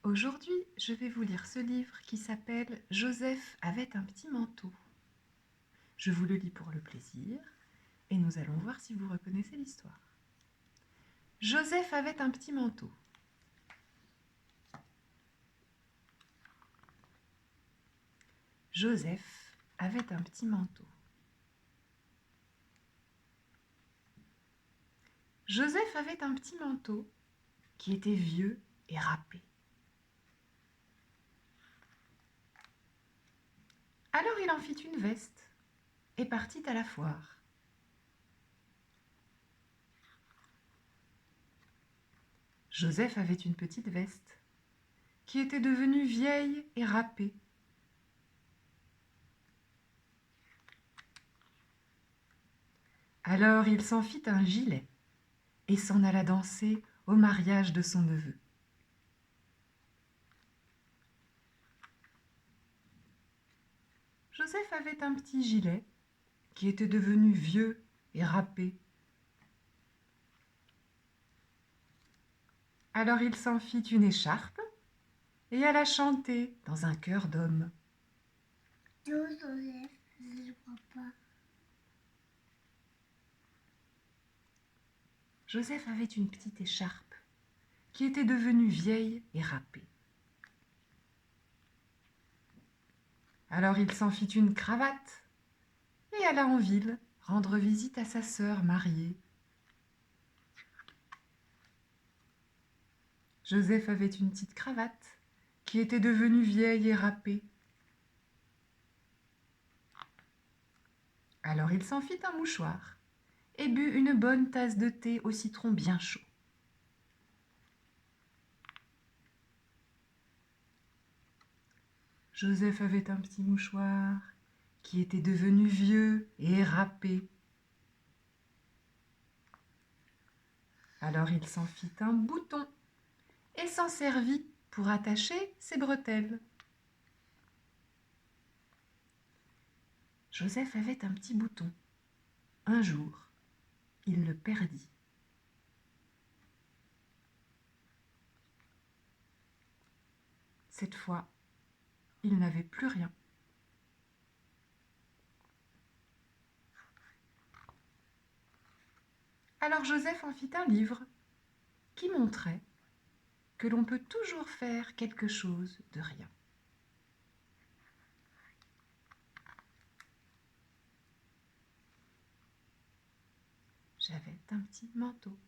Aujourd'hui, je vais vous lire ce livre qui s'appelle « Joseph avait un petit manteau ». Je vous le lis pour le plaisir et nous allons voir si vous reconnaissez l'histoire. Joseph avait un petit manteau. Joseph avait un petit manteau. Joseph avait un petit manteau qui était vieux et râpé. Alors il en fit une veste et partit à la foire. Joseph avait une petite veste qui était devenue vieille et râpée. Alors il s'en fit un gilet et s'en alla danser au mariage de son neveu. Joseph avait un petit gilet qui était devenu vieux et râpé. Alors il s'en fit une écharpe et alla chanter dans un chœur d'hommes. Joseph, je crois pas. Joseph avait une petite écharpe qui était devenue vieille et râpée. Alors il s'en fit une cravate et alla en ville rendre visite à sa sœur mariée. Joseph avait une petite cravate qui était devenue vieille et râpée. Alors il s'en fit un mouchoir et but une bonne tasse de thé au citron bien chaud. Joseph avait un petit mouchoir qui était devenu vieux et râpé. Alors il s'en fit un bouton et s'en servit pour attacher ses bretelles. Joseph avait un petit bouton. Un jour, il le perdit. Cette fois, il n'avait plus rien. Alors Joseph en fit un livre qui montrait que l'on peut toujours faire quelque chose de rien. J'avais un petit manteau.